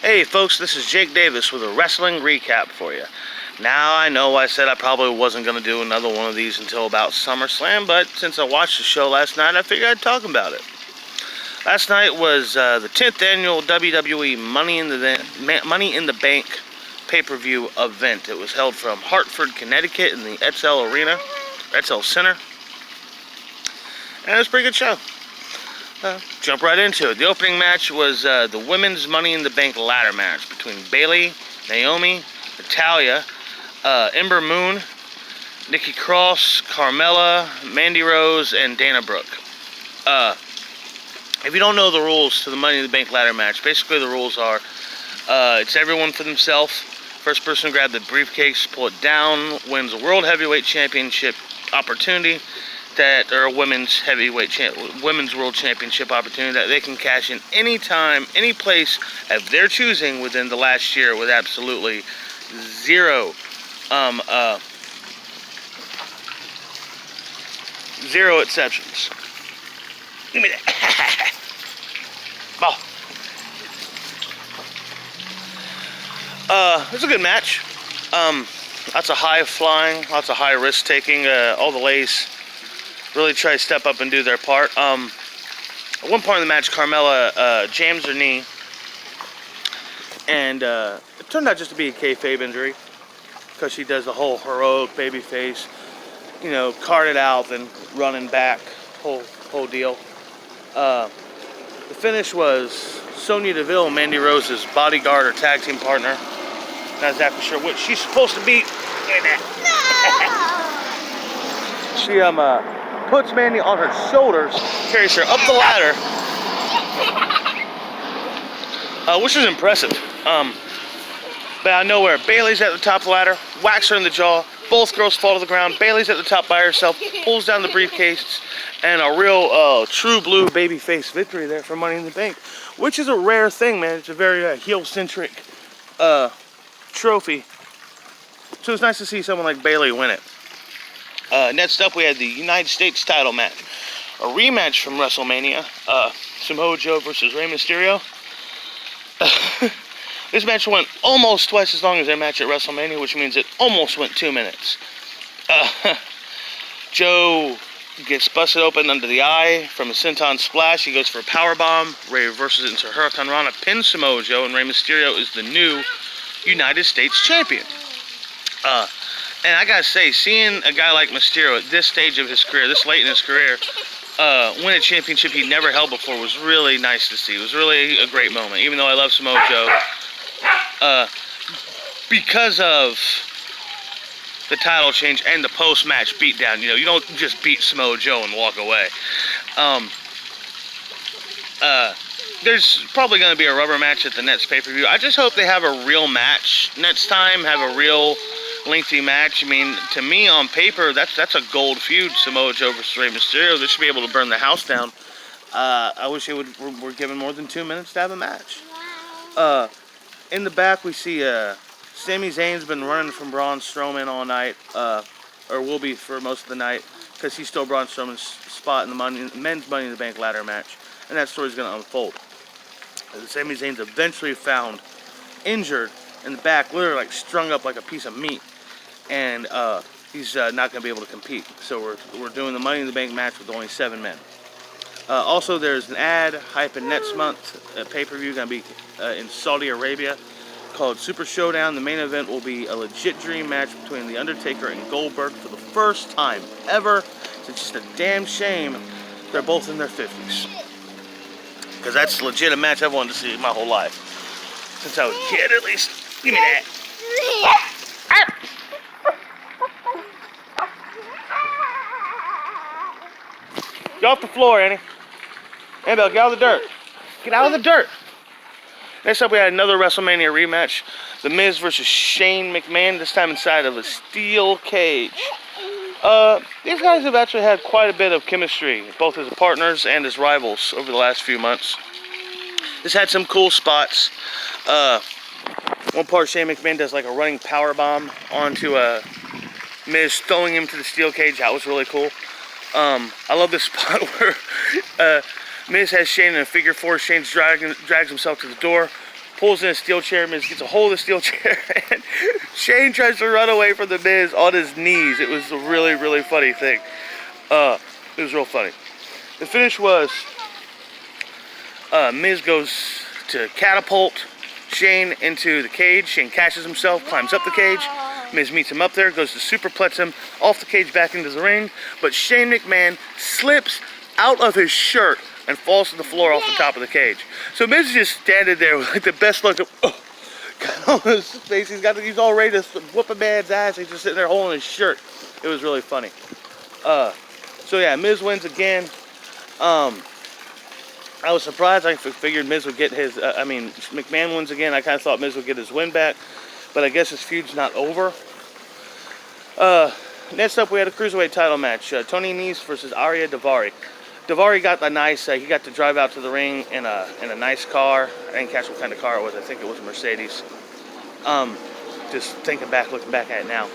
Hey folks, this is Jake Davis with a wrestling recap for you. Now I know I said I probably wasn't going to do another one of these until about SummerSlam, but since I watched the show last night, I figured I'd talk about it. Last night was the 10th annual WWE Money in the Bank pay-per-view event. It was held from Hartford, Connecticut in the Edsel Center, and it was a pretty good show. Jump right into it. The opening match was the Women's Money in the Bank ladder match between Bayley, Naomi, Natalya, Ember Moon, Nikki Cross, Carmella, Mandy Rose, and Dana Brooke. If you don't know the rules to the Money in the Bank ladder match, basically the rules are it's everyone for themselves. First person to grab the briefcase, pull it down, wins a World Heavyweight Championship opportunity. Or a women's world championship opportunity that they can cash in any time, any place of their choosing within the last year with absolutely zero exceptions. Give me that. It was a good match. Lots of high flying, lots of high risk taking. All the ladies really try to step up and do their part. At one point in the match, Carmella jams her knee, and it turned out just to be a kayfabe injury because she does the whole heroic baby face, carted out and running back, whole deal. The finish was Sonya Deville, Mandy Rose's bodyguard or tag team partner. Not exactly sure what she's supposed to be. She puts Mandy on her shoulders, carries her up the ladder, which is impressive. But out of nowhere, Bayley's at the top of the ladder, whacks her in the jaw. Both girls fall to the ground. Bayley's at the top by herself, pulls down the briefcase, and a real true blue babyface victory there for Money in the Bank, which is a rare thing, man. It's a very heel-centric trophy. So it's nice to see someone like Bayley win it. Next up, we had the United States title match. A rematch from WrestleMania. Samoa Joe versus Rey Mysterio. This match went almost twice as long as their match at WrestleMania, which means it almost went 2 minutes. Joe gets busted open under the eye from a senton splash. He goes for a powerbomb. Rey reverses it into Hurricane Rana, pins Samoa Joe, and Rey Mysterio is the new United States champion. And I gotta say, seeing a guy like Mysterio at this stage of his career, this late in his career, win a championship he never held before was really nice to see. It was really a great moment, even though I love Samoa Joe. Because of the title change and the post-match beatdown, you don't just beat Samoa Joe and walk away. There's probably going to be a rubber match at the next pay-per-view. I just hope they have a real match next time, have a real lengthy match. I mean, to me, on paper, that's a gold feud, Samoa Joe versus Rey Mysterio. They should be able to burn the house down. I wish they were given more than 2 minutes to have a match. In the back, we see Sami Zayn's been running from Braun Strowman all night, or will be for most of the night, because he stole Braun Strowman's spot in the men's Money in the Bank ladder match, and that story's going to unfold. Sami Zayn's eventually found injured in the back, literally like strung up like a piece of meat, and he's not going to be able to compete. So we're doing the Money in the Bank match with only 7 men. Also, there's an ad hyping next month pay-per-view going to be in Saudi Arabia called Super Showdown. The main event will be a legit dream match between The Undertaker and Goldberg for the first time ever. So it's just a damn shame they're both in their 50s. Because that's legit a match I've wanted to see my whole life. Since I was a kid, at least. Give me that. Get off the floor, Annie. Annabelle, get out of the dirt. Get out of the dirt. Next up, we had another WrestleMania rematch. The Miz versus Shane McMahon, this time inside of a steel cage. These guys have actually had quite a bit of chemistry, both as partners and as rivals over the last few months. This had some cool spots. One part, Shane McMahon does like a running power bomb onto Miz, throwing him to the steel cage. That was really cool. I love this spot where Miz has Shane in a figure four. Shane drags himself to the door, pulls in a steel chair. Miz gets a hold of the steel chair, and Shane tries to run away from the Miz on his knees. It was a really, really funny thing. It was real funny. The finish was Miz goes to catapult Shane into the cage. Shane catches himself, climbs up the cage. Miz meets him up there, goes to superplex him off the cage back into the ring. But Shane McMahon slips out of his shirt and falls to the floor off the top of the cage. So Miz is just standing there with like the best look of on his face. He's all ready to whoop a man's ass. He's just sitting there holding his shirt. It was really funny. So yeah, Miz wins again. I was surprised. I figured Miz would get his, McMahon wins again. I kind of thought Miz would get his win back, but I guess his feud's not over. Next up, we had a Cruiserweight title match. Tony Nese versus Ariya Daivari. Daivari got a nice, he got to drive out to the ring in a nice car. I didn't catch what kind of car it was. I think it was a Mercedes. Just looking back at it now.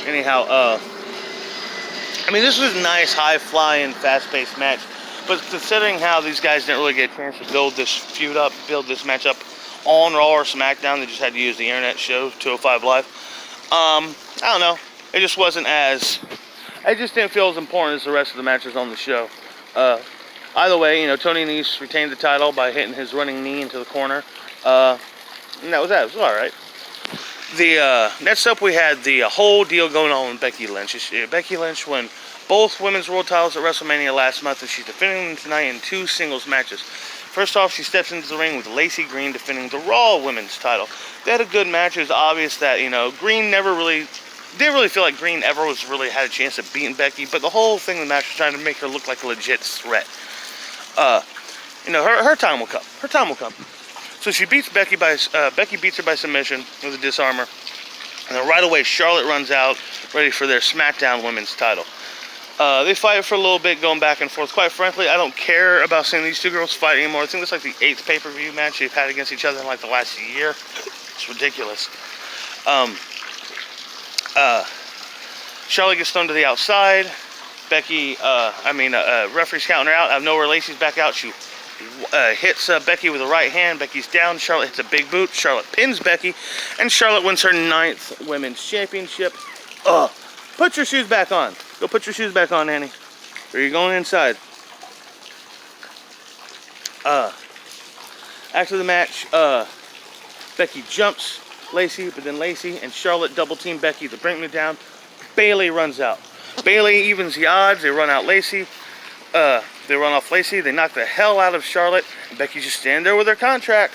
Anyhow, this was a nice, high-flying, fast-paced match. But considering how these guys didn't really get a chance to build this feud up, build this match up on Raw or SmackDown, they just had to use the internet show, 205 Live. I don't know. It just wasn't as... It just didn't feel as important as the rest of the matches on the show. Either way, Tony Nese retained the title by hitting his running knee into the corner. And that was that. It was alright. Next up, we had the whole deal going on with Becky Lynch. Becky Lynch won both women's world titles at WrestleMania last month, and she's defending them tonight in 2 singles matches. First off, she steps into the ring with Lacey Green defending the Raw women's title. They had a good match. It was obvious that, Green didn't really feel like Green ever had a chance of beating Becky, but the whole thing in the match was trying to make her look like a legit threat. Her time will come. Her time will come. So she beats Becky beats her by submission with a disarmer. And then right away, Charlotte runs out, ready for their SmackDown women's title. They fight for a little bit, going back and forth. Quite frankly, I don't care about seeing these 2 girls fight anymore. I think this is like the 8th pay-per-view match they've had against each other in like the last year. It's ridiculous. Charlotte gets thrown to the outside. Referee's counting her out. Out of nowhere, Lacey's back out. She hits Becky with the right hand. Becky's down. Charlotte hits a big boot. Charlotte pins Becky, and Charlotte wins her 9th women's championship. Put your shoes back on. Go put your shoes back on, Annie. Or you're going inside. After the match, Becky jumps Lacey, but then Lacey and Charlotte double team Becky to bring me down. Bayley runs out. Bayley evens the odds. They run out Lacey. They run off Lacey. They knock the hell out of Charlotte. And Becky just standing there with her contract.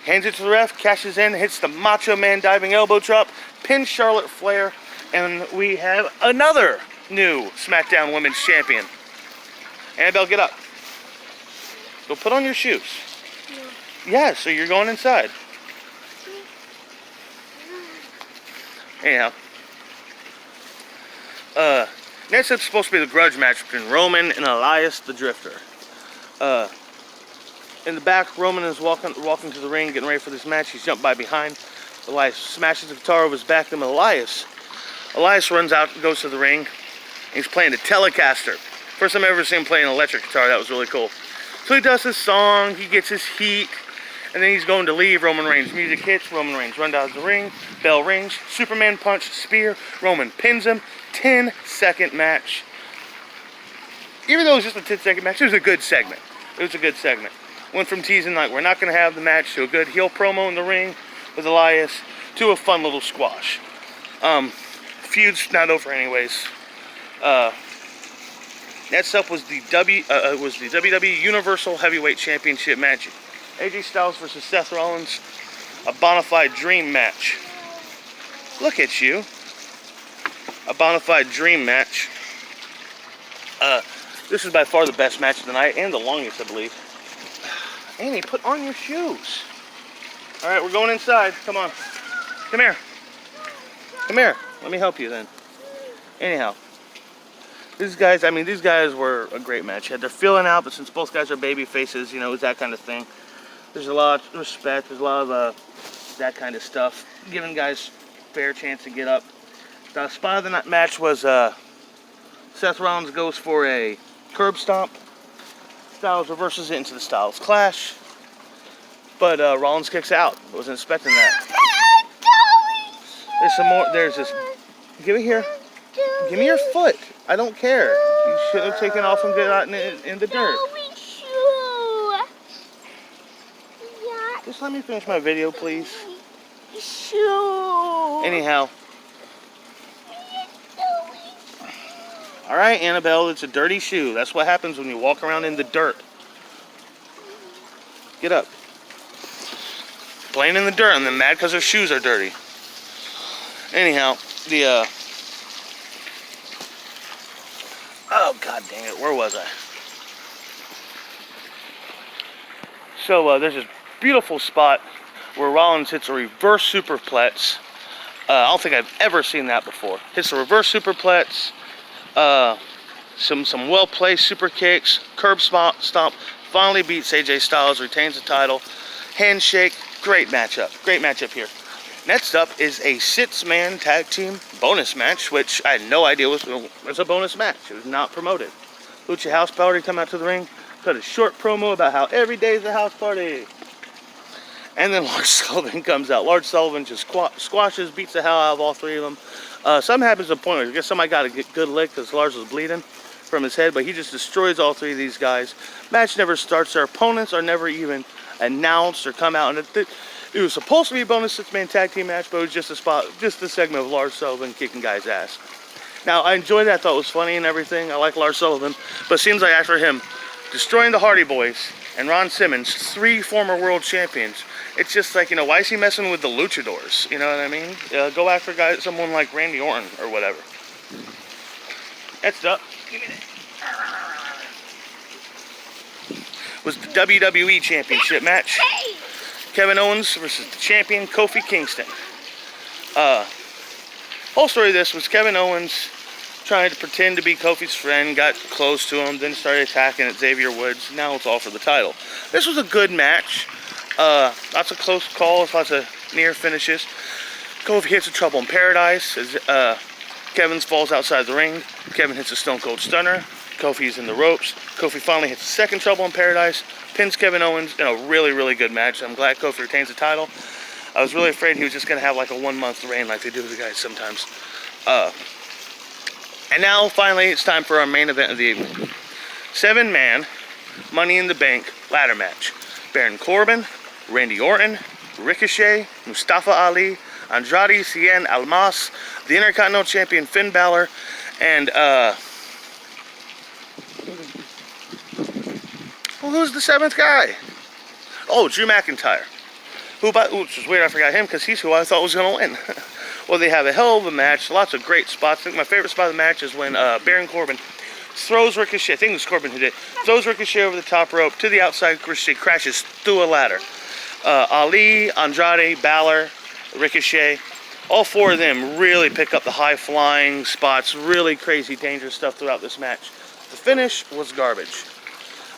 Hands it to the ref. Cashes in. Hits the Macho Man diving elbow drop. Pins Charlotte Flair. And we have another new SmackDown Women's Champion. Annabelle, get up. Go put on your shoes. No. Yes, so you're going inside. Anyhow. Next up's supposed to be the grudge match between Roman and Elias the Drifter. In the back, Roman is walking to the ring, getting ready for this match. He's jumped by behind. Elias smashes the guitar over his back to him. Elias runs out and goes to the ring. He's playing a Telecaster. First time I've ever seen him play an electric guitar. That was really cool. So he does his song. He gets his heat. And then he's going to leave. Roman Reigns' music hits. Roman Reigns runs out of the ring. Bell rings. Superman punch. Spear. Roman pins him. 10-second match. Even though it was just a 10-second match, it was a good segment. Went from teasing like we're not going to have the match to a good heel promo in the ring with Elias to a fun little squash. Feud's not over anyways. Next up was the WWE Universal Heavyweight Championship match. AJ Styles versus Seth Rollins. A bona fide dream match. Look at you. A bona fide dream match. This is by far the best match of the night and the longest, I believe. Annie, put on your shoes. Alright, we're going inside. Come on. Come here. Come here. Let me help you then. Anyhow. These guys were a great match. They're feeling out, but since both guys are baby faces, it's that kind of thing. There's a lot of respect. There's a lot of that kind of stuff. Giving guys fair chance to get up. The spot of the match was Seth Rollins goes for a curb stomp. Styles reverses it into the Styles Clash. But Rollins kicks out. I wasn't expecting that. There's some more. There's this. Give it here. Give me your foot. I don't care. You should have taken off and get out in the dirt. Just let me finish my video, please. Anyhow. All right, Annabelle, it's a dirty shoe. That's what happens when you walk around in the dirt. Get up. Playing in the dirt and then mad because her shoes are dirty. Anyhow, oh, god dang it, where was I? So, there's this beautiful spot where Rollins hits a reverse superplex. I don't think I've ever seen that before. Hits a reverse superplex, some well-placed super kicks, curb stomp, finally beats AJ Styles, retains the title, handshake, great matchup here. Next up is a 6-man tag team bonus match, which I had no idea was a bonus match. It was not promoted. Lucha House Party come out to the ring, cut a short promo about how every day is a house party. And then Lars Sullivan comes out. Lars Sullivan just squashes, beats the hell out of all three of them. Something happens at a point where I guess somebody got a good lick because Lars was bleeding from his head, but he just destroys all three of these guys. Match never starts. Their opponents are never even announced or come out. And it was supposed to be a bonus 6-man tag team match, but it was just a segment of Lars Sullivan kicking guys' ass. Now, I enjoyed that. I thought it was funny and everything. I like Lars Sullivan. But it seems like after him destroying the Hardy Boys and Ron Simmons, 3 former world champions, it's just like, why is he messing with the luchadors? You know what I mean? Go after someone like Randy Orton or whatever. Next up, give me that. Was the WWE Championship match. Kevin Owens versus the champion, Kofi Kingston. Whole story of this was Kevin Owens trying to pretend to be Kofi's friend, got close to him, then started attacking at Xavier Woods. Now it's all for the title. This was a good match. Lots of close calls, lots of near finishes. Kofi hits a Trouble in Paradise as Kevin falls outside the ring. Kevin hits a Stone Cold Stunner. Kofi's in the ropes. Kofi finally hits a second Trouble in Paradise, pins Kevin Owens in a really, really good match. I'm glad Kofi retains the title. I was really afraid he was just going to have like a 1-month reign like they do with the guys sometimes. And now, finally, it's time for our main event of the evening. 7-man Money in the Bank ladder match. Baron Corbin, Randy Orton, Ricochet, Mustafa Ali, Andrade Cien Almas, the Intercontinental Champion Finn Balor, and well, who's the 7th guy? Oh, Drew McIntyre. Which is weird, I forgot him because he's who I thought was going to win. Well, they have a hell of a match, lots of great spots. I think my favorite spot of the match is when Baron Corbin throws Ricochet, I think it was Corbin who did, throws Ricochet over the top rope to the outside. Ricochet crashes through a ladder. Ali, Andrade, Balor, Ricochet, all 4 of them really pick up the high-flying spots, really crazy, dangerous stuff throughout this match. The finish was garbage.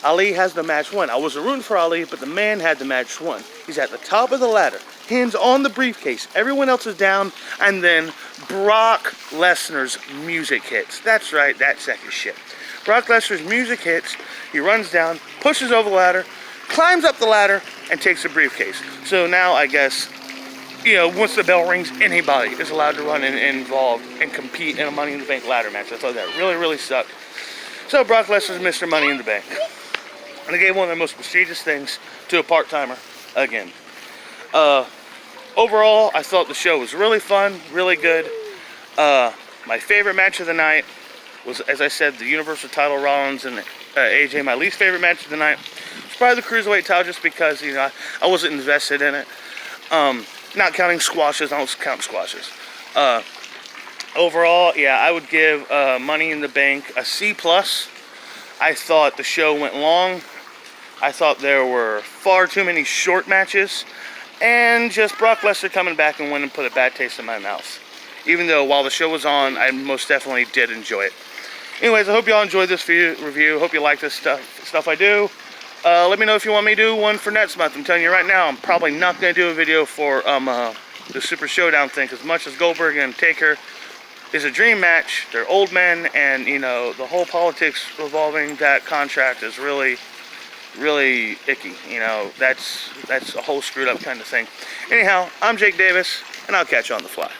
Ali has the match won. I wasn't rooting for Ali, but the man had the match won. He's at the top of the ladder, hands on the briefcase. Everyone else is down, and then Brock Lesnar's music hits. That's right, that second shit. Brock Lesnar's music hits, he runs down, pushes over the ladder, climbs up the ladder, and takes the briefcase. So now, I guess, once the bell rings, anybody is allowed to run involved and compete in a Money in the Bank ladder match. I thought that really, really sucked. So Brock Lesnar's Mr. Money in the Bank. And they gave one of the most prestigious things to a part-timer again. Overall, I thought the show was really fun, really good. My favorite match of the night was, as I said, the Universal title, Rollins and AJ. My least favorite match of the night was probably the Cruiserweight title, just because, I wasn't invested in it. Not counting squashes, I don't count squashes. Overall, yeah, I would give Money in the Bank a C+. I thought the show went long. I thought there were far too many short matches. And just Brock Lesnar coming back and winning put a bad taste in my mouth. Even though while the show was on, I most definitely did enjoy it. Anyways, I hope y'all enjoyed this review. Hope you like this stuff I do. Let me know if you want me to do one for next month. I'm telling you right now, I'm probably not going to do a video for the Super Showdown thing. As much as Goldberg and Taker is a dream match, they're old men, and the whole politics revolving that contract is really really icky. You know, that's a whole screwed up kind of thing. Anyhow, I'm Jake Davis, and I'll catch you on the fly.